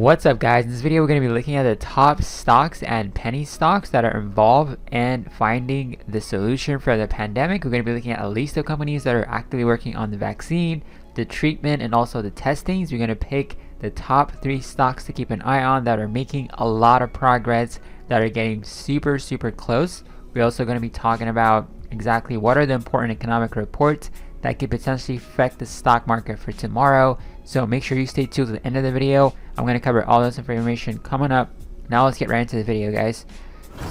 What's up, guys? In this video we're going to be looking at the top stocks and penny stocks that are involved in finding the solution for the pandemic. We're going to be looking at a list of companies that are actively working on the vaccine, the treatment, and also the testings. We're going to pick the top 3 stocks to keep an eye on that are making a lot of progress, that are getting super close. We're also going to be talking about exactly what are the important economic reports that could potentially affect the stock market for tomorrow. So make sure you stay tuned to the end of the video. I'm going to cover all this information coming up. Now let's get right into the video, guys.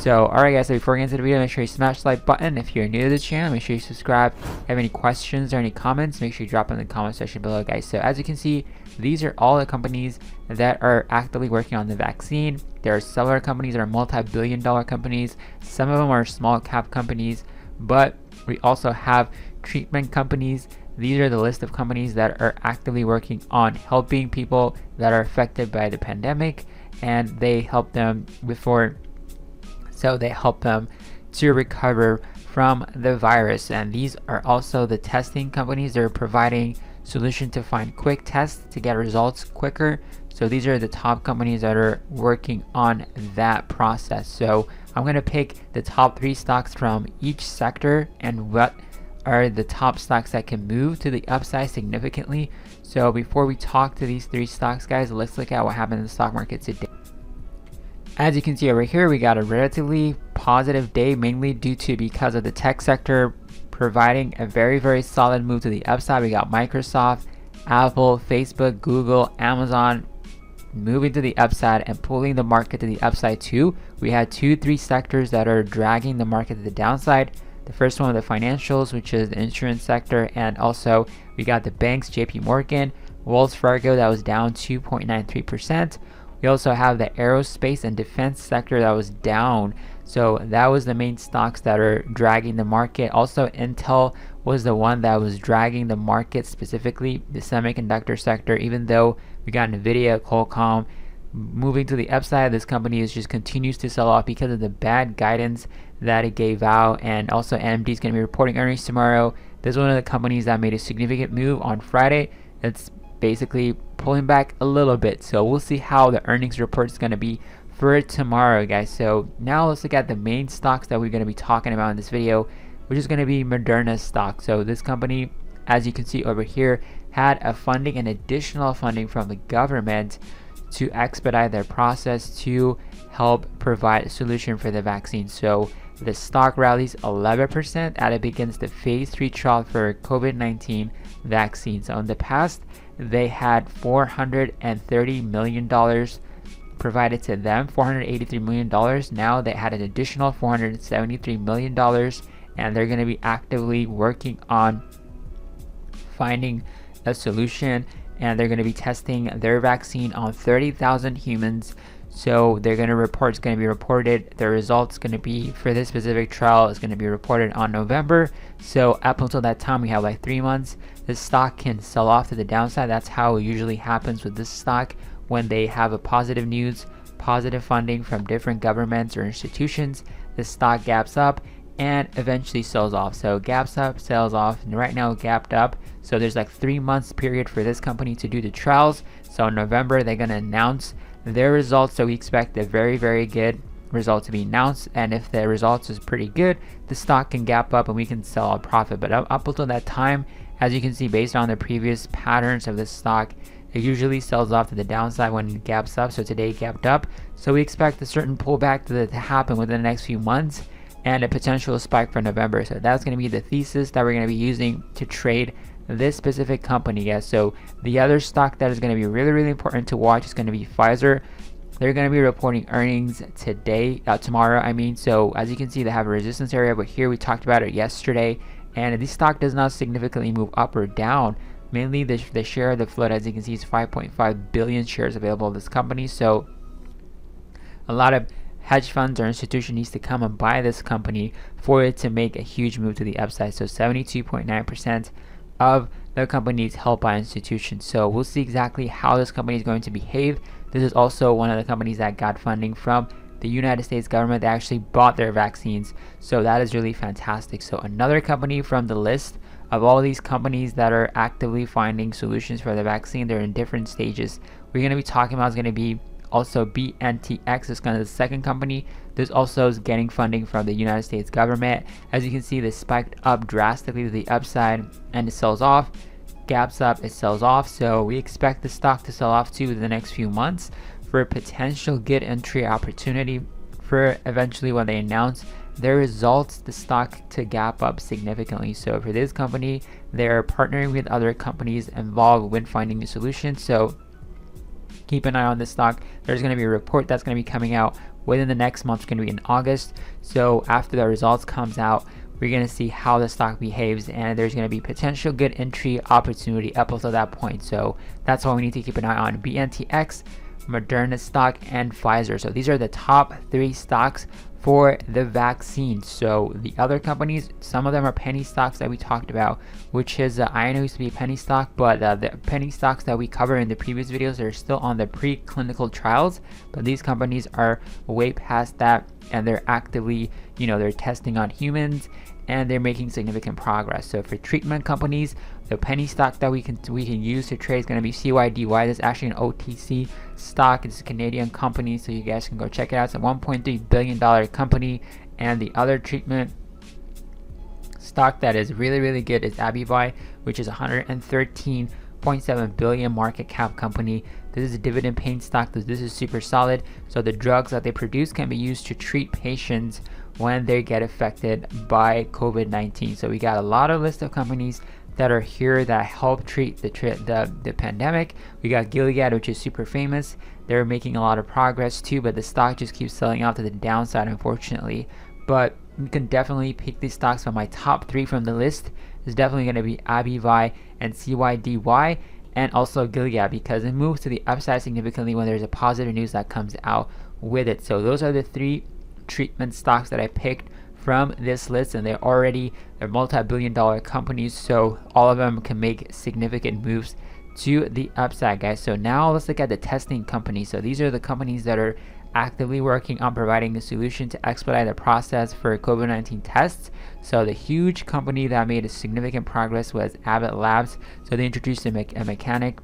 So alright guys, so before we get into the video, make sure you smash the like button. If you're new to the channel, make sure you subscribe. If you have any questions or any comments, make sure you drop in the comment section below, guys. So as you can see, these are all the companies that are actively working on the vaccine. There are several companies that are multi-billion-dollar companies. Some of them are small cap companies, but we also have treatment companies. These are the list of companies that are actively working on helping people that are affected by the pandemic, and they help them to recover from the virus. And these are also the testing companies. They're providing solution to find quick tests to get results quicker. So these are the top companies that are working on that process. So I'm going to pick the top 3 stocks from each sector and what are the top stocks that can move to the upside significantly. So before we talk to these 3 stocks, guys, let's look at what happened in the stock market today. As you can see over here, we got a relatively positive day, mainly because of the tech sector providing a very solid move to the upside. We got Microsoft, Apple, Facebook, Google, Amazon moving to the upside and pulling the market to the upside too. We had 3 sectors that are dragging the market to the downside. The first one, the financials, which is the insurance sector, and also we got the banks, JP Morgan, Wells Fargo, that was down 2.93%. We also have the aerospace and defense sector that was down. So that was the main stocks that are dragging the market. Also, Intel was the one that was dragging the market, specifically the semiconductor sector. Even though we got Nvidia, Qualcomm moving to the upside, this company just continues to sell off because of the bad guidance that it gave out. And also AMD is going to be reporting earnings tomorrow. This is one of the companies that made a significant move on Friday. It's basically pulling back a little bit, so we'll see how the earnings report is going to be for tomorrow, guys. So now let's look at the main stocks that we're going to be talking about in this video, which is going to be Modernist Stock. So this company, as you can see over here, had an additional funding from the government to expedite their process to help provide a solution for the vaccine. So the stock rallies 11% as it begins the phase 3 trial for COVID-19 vaccine. So in the past, they had $430 million provided to them, $483 million. Now they had an additional $473 million, and they're going to be actively working on finding a solution, and they're going to be testing their vaccine on 30,000 humans. So they're going to report, it's going to be reported, the results going to be for this specific trial is going to be reported on November. So up until that time, we have like 3 months. This stock can sell off to the downside. That's how it usually happens with this stock when they have a positive news, positive funding from different governments or institutions. The stock gaps up and eventually sells off. So gaps up, sells off, and right now gapped up. So there's like 3 months period for this company to do the trials. So in November, they're going to announce their results. So we expect a very good result to be announced, and if the results is pretty good, the stock can gap up and we can sell a profit. But up until that time, as you can see, based on the previous patterns of this stock, it usually sells off to the downside when it gaps up. So today it gapped up, so we expect a certain pullback to happen within the next few months and a potential spike for November. So that's going to be the thesis that we're going to be using to trade this specific company, guys. So the other stock that is going to be really important to watch is going to be Pfizer. They're going to be reporting earnings tomorrow, I mean. So as you can see, they have a resistance area, but here we talked about it yesterday, and this stock does not significantly move up or down. Mainly the share of the float, as you can see, is 5.5 billion shares available of this company. So a lot of hedge funds or institution needs to come and buy this company for it to make a huge move to the upside. So 72.9% of the company is held by institutions. So we'll see exactly how this company is going to behave. This is also one of the companies that got funding from the United States government. They actually bought their vaccines, so that is really fantastic. So another company from the list of all these companies that are actively finding solutions for the vaccine, they're in different stages. we're going to be talking about is going to be also Bntx is kind of the second company. This also is getting funding from the United States government. As you can see, this spiked up drastically to the upside and it sells off. Gaps up, it sells off. So we expect the stock to sell off too within the next few months for a potential good entry opportunity for eventually when they announce their results, the stock to gap up significantly. So for this company, they're partnering with other companies involved with finding a solution. So keep an eye on this stock. There's going to be a report that's going to be coming out within the next month. It's going to be in August. So after the results comes out, we're going to see how the stock behaves, and there's going to be potential good entry opportunity up until that point. So that's why we need to keep an eye on Bntx, Modernist Stock, and Pfizer. So these are the top 3 stocks for the vaccine. So the other companies, some of them are penny stocks that we talked about, which is I know used to be a penny stock, but the penny stocks that we cover in the previous videos are still on the preclinical trials. But these companies are way past that, and they're actively, they're testing on humans, and they're making significant progress. So for treatment companies, the penny stock that we can use to trade is going to be CYDY. This is actually an OTC stock. It's a Canadian company, so you guys can go check it out. It's a $1.3 billion company. And the other treatment stock that is really, really good is AbbVie, which is 113.7 billion market cap company. This is a dividend paying stock. This is super solid. So the drugs that they produce can be used to treat patients when they get affected by COVID-19. So we got a lot of list of companies that are here that help treat the pandemic. We got Gilead, which is super famous. They're making a lot of progress too, but the stock just keeps selling out to the downside, unfortunately. But you can definitely pick these stocks. But my top 3 from the list is definitely going to be AbbVie and CYDY, and also Gilead, because it moves to the upside significantly when there's a positive news that comes out with it. So those are the 3 treatment stocks that I picked from this list, and they're multi-billion dollar companies, so all of them can make significant moves to the upside, guys. So now let's look at the testing companies. So these are the companies that are actively working on providing a solution to expedite the process for COVID-19 tests. So the huge company that made a significant progress was Abbott Labs. So they introduced a mechanic.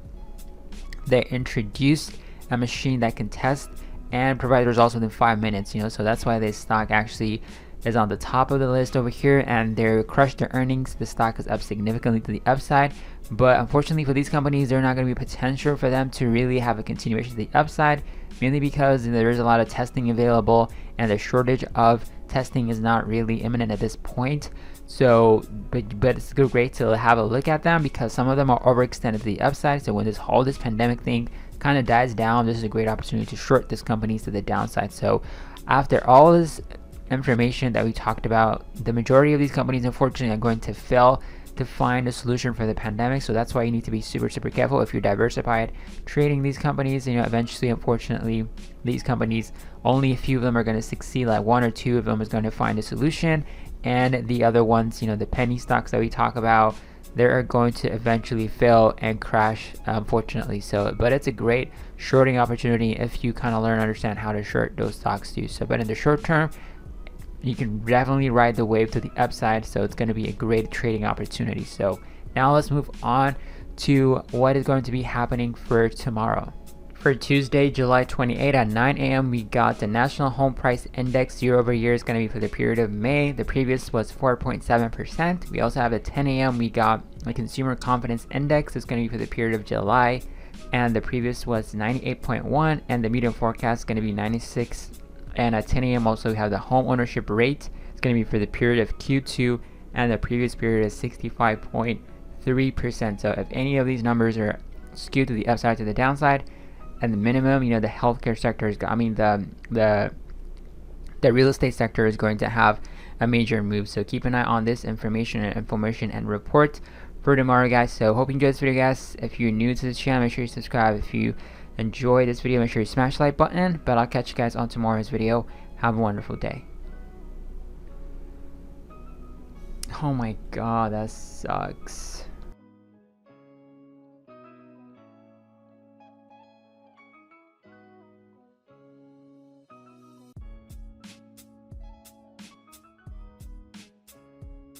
They introduced a machine that can test and provide results within 5 minutes. So that's why this stock actually is on the top of the list over here, and they crushed their earnings. The stock is up significantly to the upside, but unfortunately for these companies, they're not going to be potential for them to really have a continuation to the upside, mainly because there is a lot of testing available, and the shortage of testing is not really imminent at this point. So, but it's great to have a look at them, because some of them are overextended to the upside. So when this pandemic thing kind of dies down, this is a great opportunity to short this company to the downside. So after all this information that we talked about, the majority of these companies unfortunately are going to fail to find a solution for the pandemic. So that's why you need to be super careful if you're diversified trading these companies. Eventually, unfortunately, these companies, only a few of them are going to succeed. Like 1 or 2 of them is going to find a solution, and the other ones, the penny stocks that we talk about, they're going to eventually fail and crash, unfortunately. So, but it's a great shorting opportunity if you kind of learn and understand how to short those stocks too. So, but in the short term, you can definitely ride the wave to the upside. So it's going to be a great trading opportunity. So now let's move on to what is going to be happening for tomorrow. For Tuesday, July 28 at 9 a.m., we got the National Home Price Index year over year is going to be for the period of May. The previous was 4.7%. We also have at 10 a.m., we got the Consumer Confidence Index. It's going to be for the period of July, and the previous was 98.1, and the medium forecast is going to be 96. And at 10 a.m. also we have the home ownership rate. It's going to be for the period of Q2, and the previous period is 65.3%. So if any of these numbers are skewed to the upside, to the downside, and the minimum, the healthcare sector is, the real estate sector is going to have a major move. So keep an eye on this information and report for tomorrow, guys. So hope you enjoyed this video, guys. If you're new to this channel, make sure you subscribe. If you enjoy this video, make sure you smash the like button. But I'll catch you guys on tomorrow's video. Have a wonderful day. Oh my god, that sucks.